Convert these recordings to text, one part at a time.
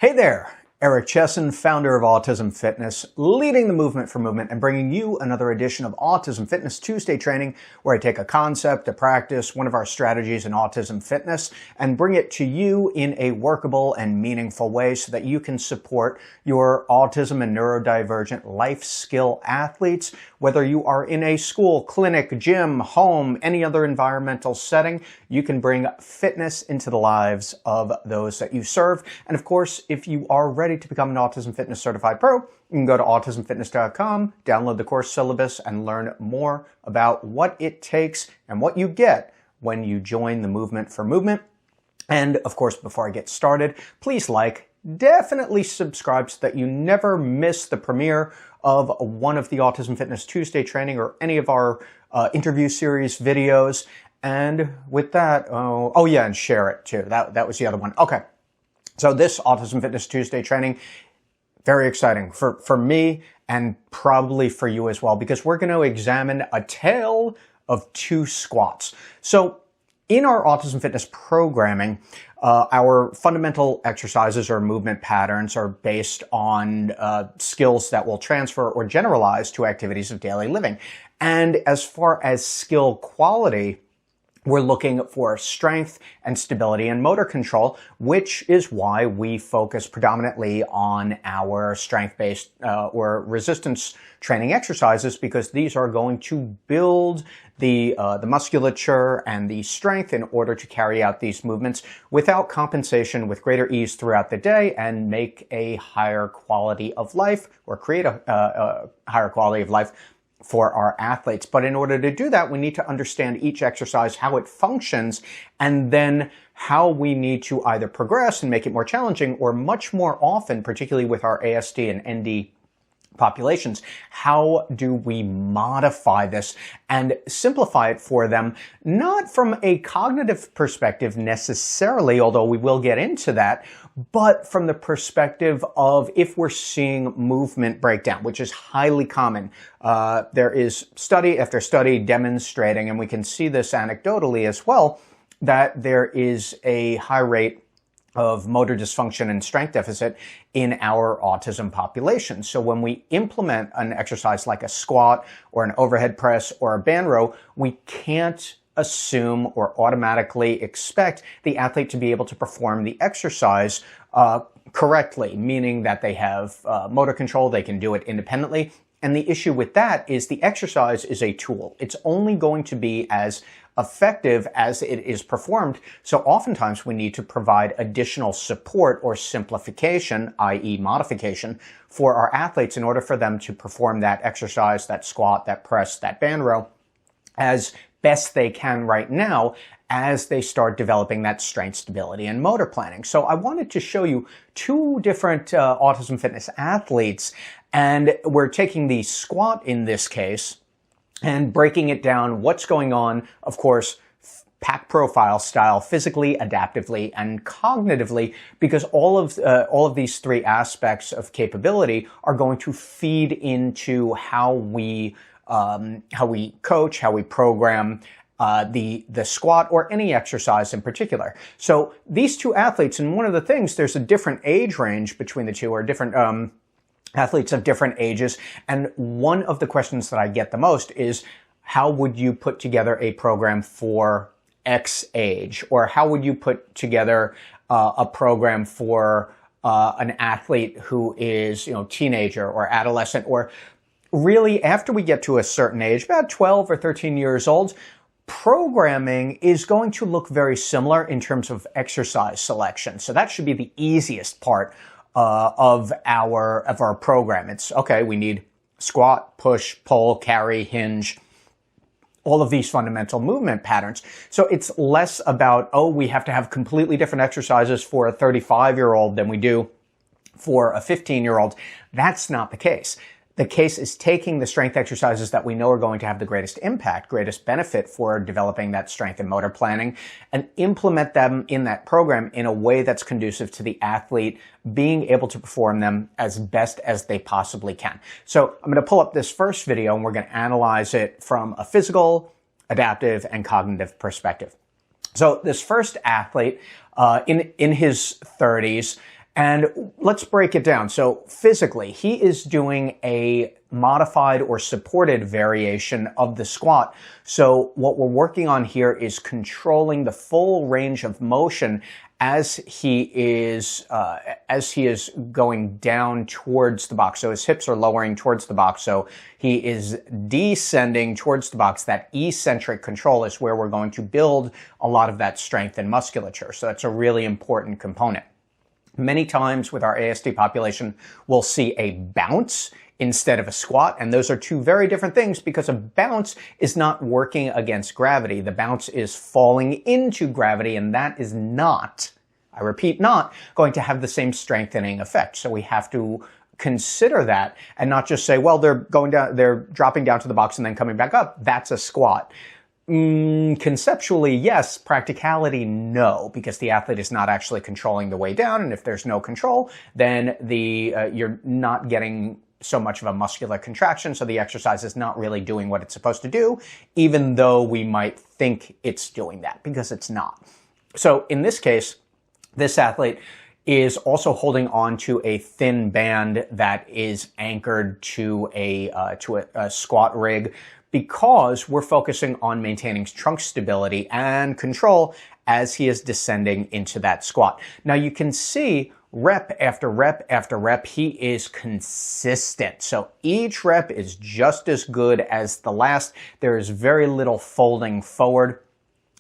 Hey there, Eric Chessen, founder of Autism Fitness, leading the movement for movement and bringing you another edition of Autism Fitness Tuesday training, where I take a concept, a practice, one of our strategies in Autism Fitness, and bring it to you in a workable and meaningful way so that you can support your autism and neurodivergent life skill athletes, whether you are in a school, clinic, gym, home, any other environmental setting. You can bring fitness into the lives of those that you serve. And of course, if you are ready to become an Autism Fitness Certified Pro, you can go to autismfitness.com, download the course syllabus, and learn more about what it takes and what you get when you join the movement for movement. And of course, before I get started, please definitely subscribe so that you never miss the premiere of one of the Autism Fitness Tuesday training or any of our interview series videos. And with that, oh yeah, and share it too. That was the other one. Okay. So this Autism Fitness Tuesday training, very exciting for me and probably for you as well, because we're going to examine a tale of two squats. So in our Autism Fitness programming, our fundamental exercises or movement patterns are based on skills that will transfer or generalize to activities of daily living. And as far as skill quality, we're looking for strength and stability and motor control, which is why we focus predominantly on our strength-based or resistance training exercises, because these are going to build the musculature and the strength in order to carry out these movements without compensation, with greater ease throughout the day, and make a higher quality of life, or create a higher quality of life for our athletes. But in order to do that, we need to understand each exercise, how it functions, and then how we need to either progress and make it more challenging, or much more often, particularly with our ASD and ND populations, how do we modify this and simplify it for them, not from a cognitive perspective necessarily, although we will get into that, but from the perspective of if we're seeing movement breakdown, which is highly common. There is study after study demonstrating, and we can see this anecdotally as well, that there is a high rate of motor dysfunction and strength deficit in our autism population. So when we implement an exercise like a squat or an overhead press or a band row, we can't assume or automatically expect the athlete to be able to perform the exercise correctly, meaning that they have motor control, they can do it independently. And the issue with that is the exercise is a tool. It's only going to be as effective as it is performed. So oftentimes we need to provide additional support or simplification, i.e. modification, for our athletes in order for them to perform that exercise, that squat, that press, that band row, as best they can right now, as they start developing that strength, stability, and motor planning. So I wanted to show you two different Autism Fitness athletes, and we're taking the squat in this case and breaking it down, what's going on, of course, pack profile style, physically, adaptively, and cognitively, because all of these three aspects of capability are going to feed into how we coach, how we program the squat or any exercise in particular. So these two athletes, and one of the things, there's a different age range between the two, or different athletes of different ages. And one of the questions that I get the most is, how would you put together a program for X age? Or how would you put together a program for an athlete who is, teenager or adolescent, or really after we get to a certain age, about 12 or 13 years old? Programming is going to look very similar in terms of exercise selection. So that should be the easiest part of our program. It's okay, we need squat, push, pull, carry, hinge, all of these fundamental movement patterns. So it's less about, we have to have completely different exercises for a 35-year-old than we do for a 15-year-old. That's not the case. The case is taking the strength exercises that we know are going to have the greatest impact, greatest benefit for developing that strength and motor planning, and implement them in that program in a way that's conducive to the athlete being able to perform them as best as they possibly can. So I'm going to pull up this first video, and we're going to analyze it from a physical, adaptive, and cognitive perspective. So this first athlete in his 30s, And let's break it down. So physically, he is doing a modified or supported variation of the squat. So what we're working on here is controlling the full range of motion as he is going down towards the box. So his hips are lowering towards the box. So he is descending towards the box. That eccentric control is where we're going to build a lot of that strength and musculature. So that's a really important component. Many times with our ASD population, we'll see a bounce instead of a squat, and those are two very different things because a bounce is not working against gravity. The bounce is falling into gravity, and that is not, I repeat, not going to have the same strengthening effect. So we have to consider that and not just say, well, they're dropping down to the box and then coming back up. That's a squat. Conceptually, yes. Practicality, no, because the athlete is not actually controlling the way down. And if there's no control, then you're not getting so much of a muscular contraction. So the exercise is not really doing what it's supposed to do, even though we might think it's doing that, because it's not. So in this case, this athlete is also holding on to a thin band that is anchored to a squat rig, because we're focusing on maintaining trunk stability and control as he is descending into that squat. Now you can see rep after rep after rep, he is consistent. So each rep is just as good as the last. There is very little folding forward.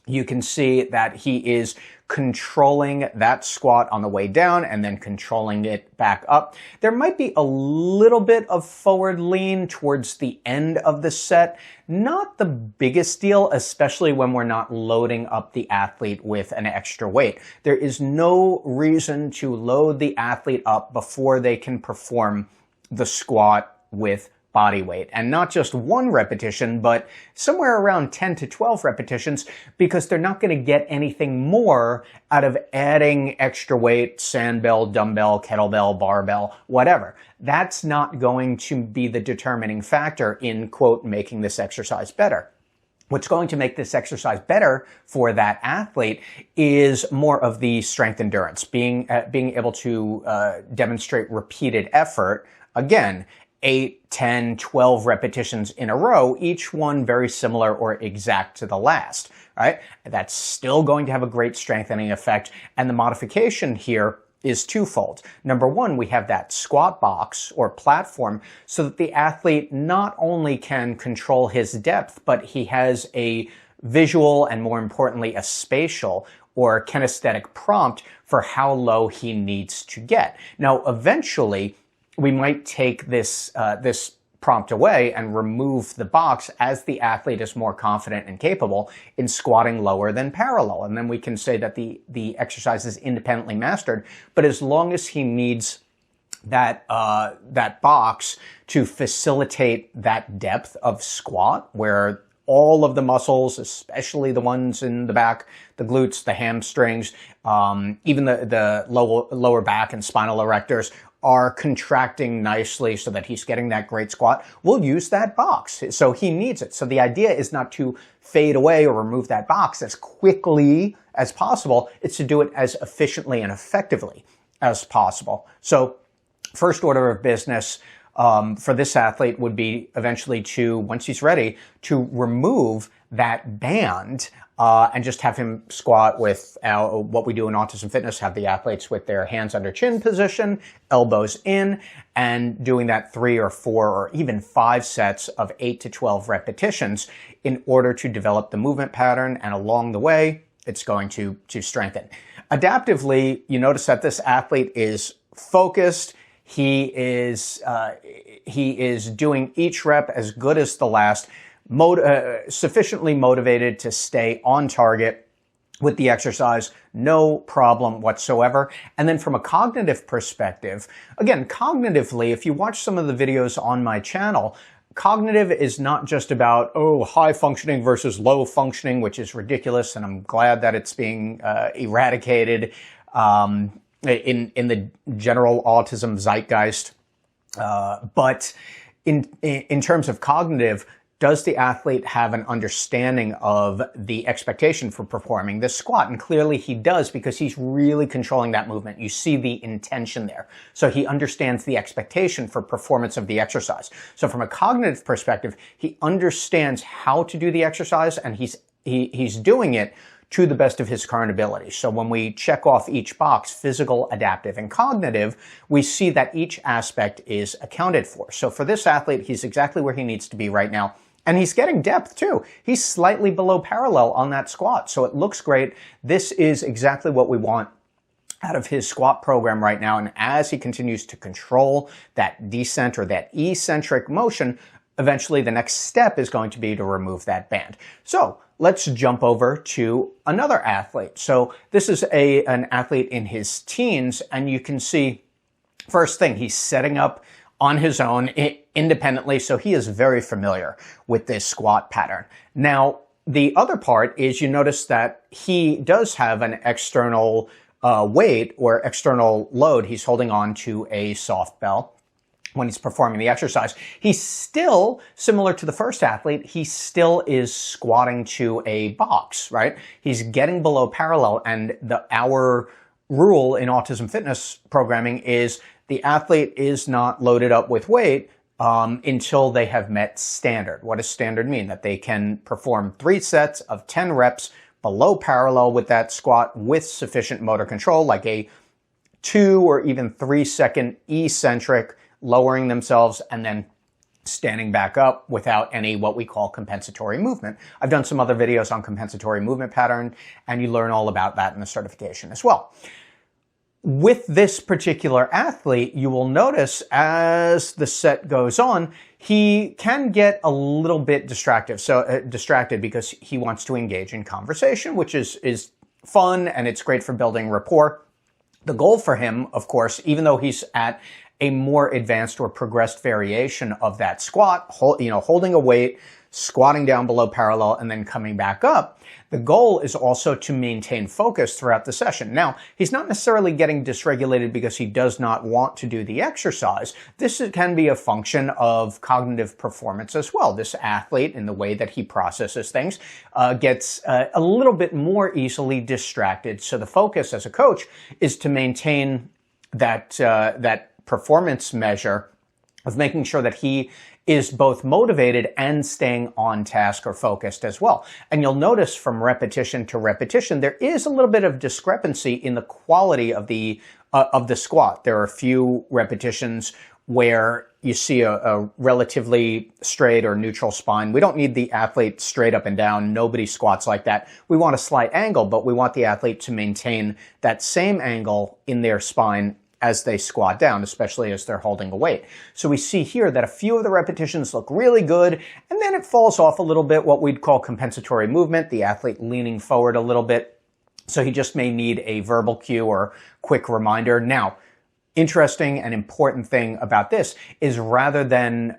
You can see that he is controlling that squat on the way down and then controlling it back up. There might be a little bit of forward lean towards the end of the set. Not the biggest deal, especially when we're not loading up the athlete with an extra weight. There is no reason to load the athlete up before they can perform the squat with body weight, and not just one repetition, but somewhere around 10 to 12 repetitions, because they're not going to get anything more out of adding extra weight, sandbell, dumbbell, kettlebell, barbell, whatever. That's not going to be the determining factor in, quote, making this exercise better. What's going to make this exercise better for that athlete is more of the strength endurance, being able to demonstrate repeated effort. Again, 8, 10, 12 repetitions in a row, each one very similar or exact to the last, right? That's still going to have a great strengthening effect. And the modification here is twofold. Number one, we have that squat box or platform so that the athlete not only can control his depth, but he has a visual and, more importantly, a spatial or kinesthetic prompt for how low he needs to get. Now, eventually, we might take this prompt away and remove the box as the athlete is more confident and capable in squatting lower than parallel. And then we can say that the exercise is independently mastered. But as long as he needs that box to facilitate that depth of squat, where all of the muscles, especially the ones in the back, the glutes, the hamstrings, even the lower back and spinal erectors, are contracting nicely so that he's getting that great squat, we'll use that box. So he needs it. So the idea is not to fade away or remove that box as quickly as possible. It's to do it as efficiently and effectively as possible. So first order of business for this athlete would be eventually to, once he's ready, to remove that band and just have him squat with what we do in Autism Fitness, have the athletes with their hands under chin position, elbows in, and doing that 3 or 4 or even 5 sets of 8 to 12 repetitions in order to develop the movement pattern, and along the way, it's going to strengthen. Adaptively, you notice that this athlete is focused. He is doing each rep as good as the last, sufficiently motivated to stay on target with the exercise, no problem whatsoever. And then from a cognitive perspective, again, cognitively, if you watch some of the videos on my channel, cognitive is not just about, high functioning versus low functioning, which is ridiculous, and I'm glad that it's being eradicated in the general autism zeitgeist. But in terms of cognitive, does the athlete have an understanding of the expectation for performing this squat? And clearly he does, because he's really controlling that movement. You see the intention there. So he understands the expectation for performance of the exercise. So from a cognitive perspective, he understands how to do the exercise, and he's doing it to the best of his current ability. So when we check off each box, physical, adaptive, and cognitive, we see that each aspect is accounted for. So for this athlete, he's exactly where he needs to be right now. And he's getting depth too. He's slightly below parallel on that squat. So it looks great. This is exactly what we want out of his squat program right now. And as he continues to control that descent or that eccentric motion, eventually the next step is going to be to remove that band. So let's jump over to another athlete. So this is an athlete in his teens, and you can see, first thing, he's setting up on his own independently, so he is very familiar with this squat pattern. Now, the other part is you notice that he does have an external weight or external load. He's holding on to a soft bell when he's performing the exercise. He's still, similar to the first athlete, he still is squatting to a box, right? He's getting below parallel, and our rule in Autism Fitness programming is the athlete is not loaded up with weight until they have met standard. What does standard mean? That they can perform 3 sets of 10 reps below parallel with that squat with sufficient motor control, like a 2 or even 3 second eccentric, lowering themselves and then standing back up without any what we call compensatory movement. I've done some other videos on compensatory movement pattern, and you learn all about that in the certification as well. With this particular athlete, you will notice as the set goes on, he can get a little bit distracted because he wants to engage in conversation, which is fun, and it's great for building rapport. The goal for him, of course, even though he's at a more advanced or progressed variation of that squat, holding a weight, squatting down below parallel, and then coming back up, the goal is also to maintain focus throughout the session. Now, he's not necessarily getting dysregulated because he does not want to do the exercise. This can be a function of cognitive performance as well. This athlete, in the way that he processes things, gets a little bit more easily distracted. So the focus as a coach is to maintain that performance measure of making sure that he is both motivated and staying on task or focused as well. And you'll notice from repetition to repetition, there is a little bit of discrepancy in the quality of the squat. There are a few repetitions where you see a relatively straight or neutral spine. We don't need the athlete straight up and down. Nobody squats like that. We want a slight angle, but we want the athlete to maintain that same angle in their spine as they squat down, especially as they're holding a weight. So we see here that a few of the repetitions look really good, and then it falls off a little bit, what we'd call compensatory movement, the athlete leaning forward a little bit. So he just may need a verbal cue or quick reminder. Now, interesting and important thing about this is rather than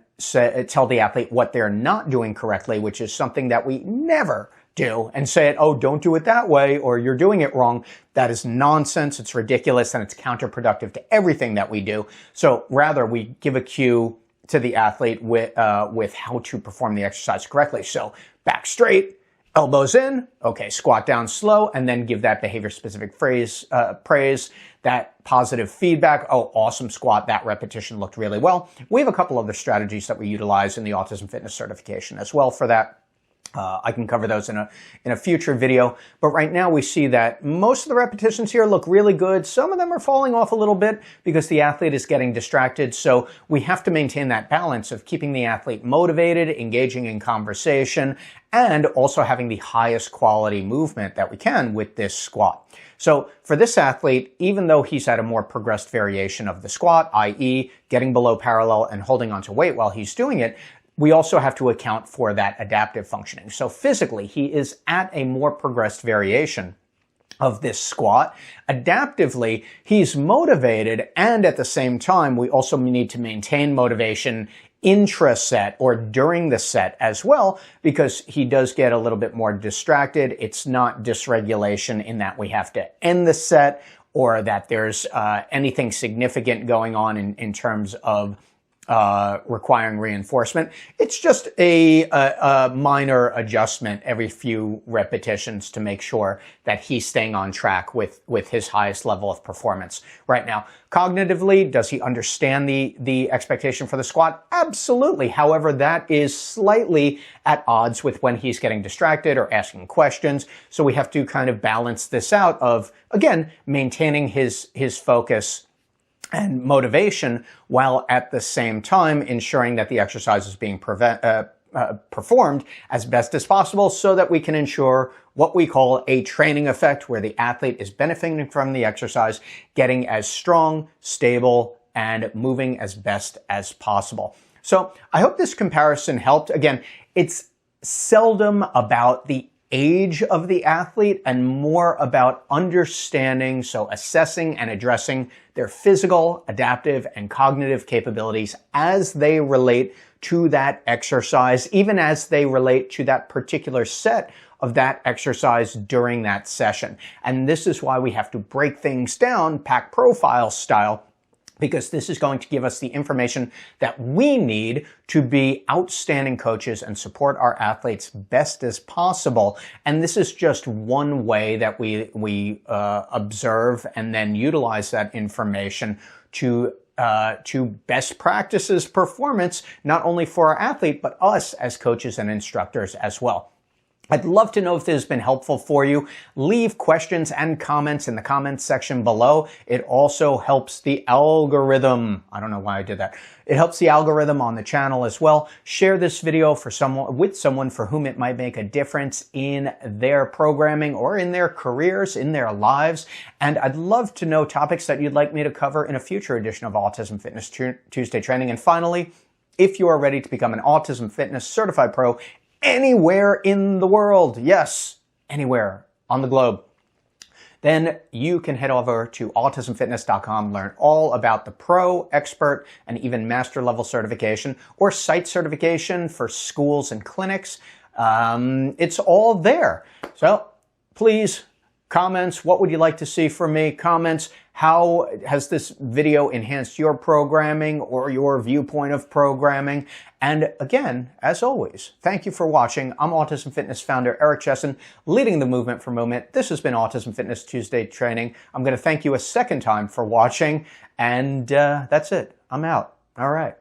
tell the athlete what they're not doing correctly, which is something that we never do, and say it, oh, don't do it that way, or you're doing it wrong. That is nonsense. It's ridiculous, and it's counterproductive to everything that we do. So rather, we give a cue to the athlete with how to perform the exercise correctly. So back straight, elbows in, okay, squat down slow, and then give that behavior-specific praise, that positive feedback. Oh, awesome squat. That repetition looked really well. We have a couple other strategies that we utilize in the Autism Fitness certification as well for that. I can cover those in a future video, but right now we see that most of the repetitions here look really good. Some of them are falling off a little bit because the athlete is getting distracted. So we have to maintain that balance of keeping the athlete motivated, engaging in conversation, and also having the highest quality movement that we can with this squat. So for this athlete, even though he's at a more progressed variation of the squat, i.e. getting below parallel and holding onto weight while he's doing it, we also have to account for that adaptive functioning. So physically, he is at a more progressed variation of this squat. Adaptively, he's motivated, and at the same time, we also need to maintain motivation intra-set or during the set as well, because he does get a little bit more distracted. It's not dysregulation in that we have to end the set or that there's anything significant going on in terms of requiring reinforcement. It's just a minor adjustment every few repetitions to make sure that he's staying on track with his highest level of performance right now. Cognitively, does he understand the expectation for the squat? Absolutely. However, that is slightly at odds with when he's getting distracted or asking questions. So we have to kind of balance this out of, again, maintaining his focus and motivation, while at the same time ensuring that the exercise is being performed as best as possible so that we can ensure what we call a training effect, where the athlete is benefiting from the exercise, getting as strong, stable, and moving as best as possible. So I hope this comparison helped. Again, it's seldom about the age of the athlete and more about understanding, so assessing and addressing their physical, adaptive, and cognitive capabilities as they relate to that exercise, even as they relate to that particular set of that exercise during that session. And this is why we have to break things down pack profile style, because this is going to give us the information that we need to be outstanding coaches and support our athletes best as possible. And this is just one way that we observe and then utilize that information to best practices performance, not only for our athlete, but us as coaches and instructors as well. I'd love to know if this has been helpful for you. Leave questions and comments in the comments section below. It also helps the algorithm. I don't know why I did that. It helps the algorithm on the channel as well. Share this video with someone for whom it might make a difference in their programming or in their careers, in their lives. And I'd love to know topics that you'd like me to cover in a future edition of Autism Fitness Tuesday Training. And finally, if you are ready to become an Autism Fitness Certified Pro anywhere in the world, yes, anywhere on the globe, then you can head over to autismfitness.com, learn all about the pro, expert, and even master level certification or site certification for schools and clinics. It's all there. So please, comments, what would you like to see from me? Comments, how has this video enhanced your programming or your viewpoint of programming? And again, as always, thank you for watching. I'm Autism Fitness founder Eric Chessen, leading the movement for movement. This has been Autism Fitness Tuesday Training. I'm going to thank you a second time for watching, and that's it. I'm out. All right.